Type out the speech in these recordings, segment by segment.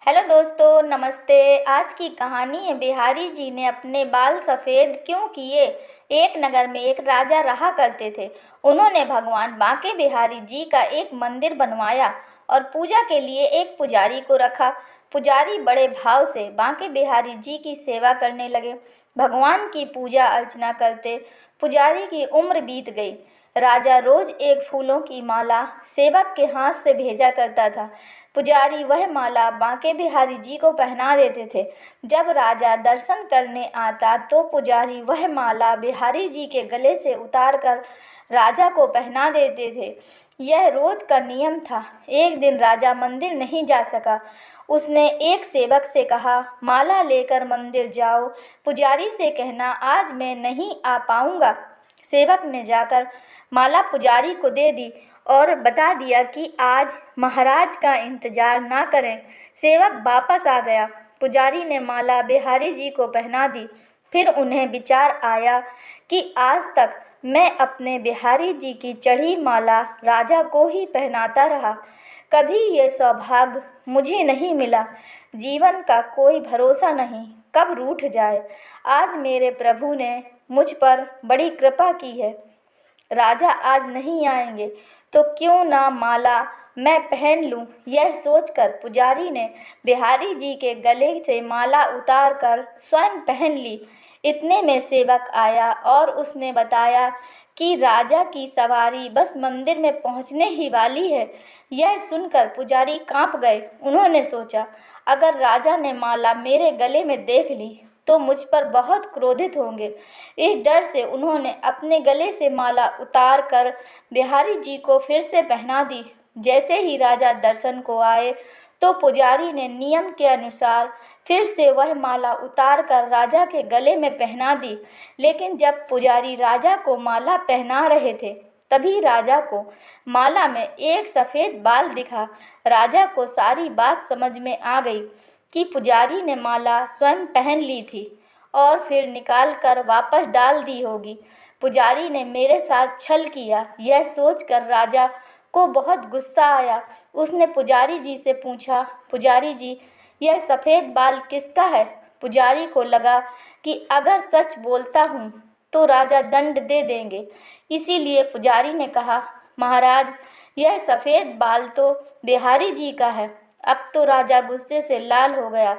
Hello दोस्तों, नमस्ते। आज की कहानी है बिहारी जी ने अपने बाल सफ़ेद क्यों किए। एक नगर में एक राजा रहा करते थे। उन्होंने भगवान बांके बिहारी जी का एक मंदिर बनवाया और पूजा के लिए एक पुजारी को रखा। पुजारी बड़े भाव से बांके बिहारी जी की सेवा करने लगे। भगवान की पूजा अर्चना करते पुजारी की उम्र बीत गई। राजा रोज एक फूलों की माला सेवक के हाथ से भेजा करता था। पुजारी वह माला बांके बिहारी जी को पहना देते थे। जब राजा दर्शन करने आता तो पुजारी वह माला बिहारी जी के गले से उतार कर राजा को पहना देते थे। यह रोज का नियम था। एक दिन राजा मंदिर नहीं जा सका। उसने एक सेवक से कहा, माला लेकर मंदिर जाओ, पुजारी से कहना आज मैं नहीं आ पाऊंगा। सेवक ने जाकर माला पुजारी को दे दी और बता दिया कि आज महाराज का इंतजार ना करें। सेवक वापस आ गया। पुजारी ने माला बिहारी जी को पहना दी। फिर उन्हें विचार आया कि आज तक मैं अपने बिहारी जी की चढ़ी माला राजा को ही पहनाता रहा। कभी ये सौभाग्य मुझे नहीं मिला। जीवन का कोई भरोसा नहीं, कब रूठ जाए। आज मेरे प्रभु ने मुझ पर बड़ी कृपा की है। राजा आज नहीं आएंगे तो क्यों ना माला मैं पहन लूं। यह सोचकर पुजारी ने बिहारी जी के गले से माला उतार कर स्वयं पहन ली। इतने में सेवक आया और उसने बताया कि राजा की सवारी बस मंदिर में पहुंचने ही वाली है। यह सुनकर पुजारी कांप गए। उन्होंने सोचा, अगर राजा ने माला मेरे गले में देख ली तो मुझ पर बहुत क्रोधित होंगे। इस डर से उन्होंने अपने गले से माला उतार कर बिहारी जी को फिर से पहना दी। जैसे ही राजा दर्शन को आए तो पुजारी ने नियम के अनुसार फिर से वह माला उतार कर राजा के गले में पहना दी। लेकिन जब पुजारी राजा को माला पहना रहे थे तभी राजा को माला में एक सफ़ेद बाल दिखा। राजा को सारी बात समझ में आ गई कि पुजारी ने माला स्वयं पहन ली थी और फिर निकाल कर वापस डाल दी होगी। पुजारी ने मेरे साथ छल किया। यह सोचकर राजा को बहुत गुस्सा आया। उसने पुजारी जी से पूछा, पुजारी जी, यह सफ़ेद बाल किसका है। पुजारी को लगा कि अगर सच बोलता हूँ तो राजा दंड दे देंगे। इसीलिए पुजारी ने कहा, महाराज, यह सफ़ेद बाल तो बिहारी जी का है। अब तो राजा गुस्से से लाल हो गया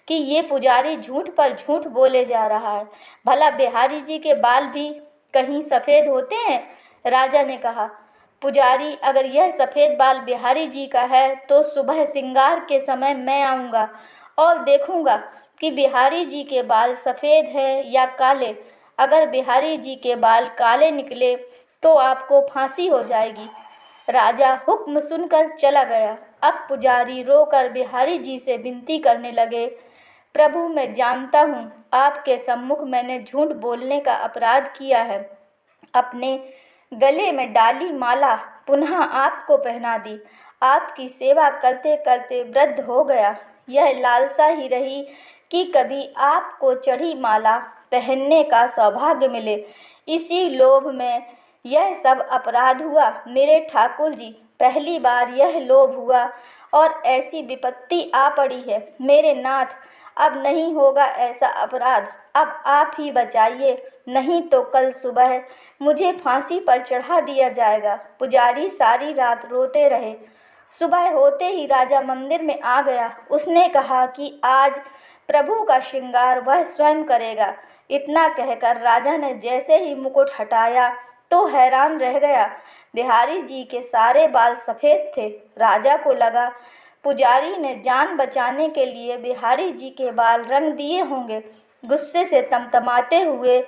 कि ये पुजारी झूठ पर झूठ बोले जा रहा है। भला बिहारी जी के बाल भी कहीं सफ़ेद होते हैं। राजा ने कहा, पुजारी, अगर यह सफ़ेद बाल बिहारी जी का है तो सुबह श्रृंगार के समय मैं आऊँगा और देखूँगा कि बिहारी जी के बाल सफ़ेद हैं या काले। अगर बिहारी जी के बाल काले निकले तो आपको फांसी हो जाएगी। राजा हुक्म सुनकर चला गया। अब पुजारी रोकर बिहारी जी से विनती करने लगे, प्रभु, मैं जानता हूँ आपके सम्मुख मैंने झूठ बोलने का अपराध किया है। अपने गले में डाली माला पुनः आपको पहना दी। आपकी सेवा करते करते वृद्ध हो गया। यह लालसा ही रही कि कभी आपको चढ़ी माला पहनने का सौभाग्य मिले। इसी लोभ में यह सब अपराध हुआ। मेरे ठाकुर जी, पहली बार यह लोभ हुआ और ऐसी विपत्ति आ पड़ी है। मेरे नाथ, अब नहीं होगा ऐसा अपराध। अब आप ही बचाइए, नहीं तो कल सुबह मुझे फांसी पर चढ़ा दिया जाएगा। पुजारी सारी रात रोते रहे। सुबह होते ही राजा मंदिर में आ गया। उसने कहा कि आज प्रभु का श्रृंगार वह स्वयं करेगा। इतना कहकर राजा ने जैसे ही मुकुट हटाया तो हैरान रह गया। बिहारी जी के सारे बाल सफ़ेद थे। राजा को लगा पुजारी ने जान बचाने के लिए बिहारी जी के बाल रंग दिए होंगे। गुस्से से तमतमाते हुए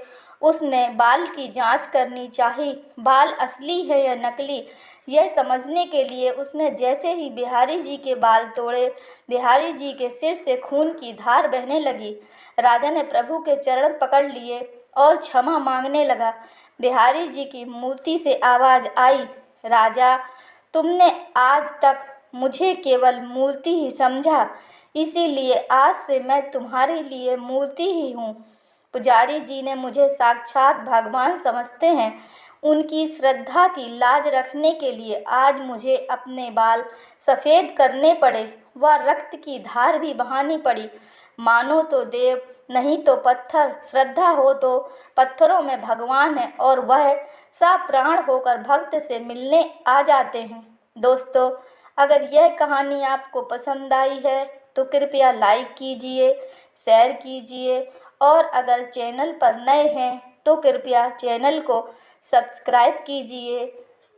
उसने बाल की जांच करनी चाही। बाल असली है या नकली, यह समझने के लिए उसने जैसे ही बिहारी जी के बाल तोड़े, बिहारी जी के सिर से खून की धार बहने लगी। राजा ने प्रभु के चरण पकड़ लिए और क्षमा मांगने लगा। बिहारी जी की मूर्ति से आवाज़ आई, राजा, तुमने आज तक मुझे केवल मूर्ति ही समझा, इसीलिए आज से मैं तुम्हारे लिए मूर्ति ही हूँ। पुजारी जी ने मुझे साक्षात भगवान समझते हैं। उनकी श्रद्धा की लाज रखने के लिए आज मुझे अपने बाल सफ़ेद करने पड़े। व रक्त की धार भी बहानी पड़ी। मानो तो देव, नहीं तो पत्थर, श्रद्धा हो तो पत्थरों में भगवान है और वह सब प्राण होकर भक्त से मिलने आ जाते हैं। दोस्तों, अगर यह कहानी आपको पसंद आई है तो कृपया लाइक कीजिए, शेयर कीजिए और अगर चैनल पर नए हैं तो कृपया चैनल को सब्सक्राइब कीजिए।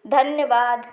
धन्यवाद।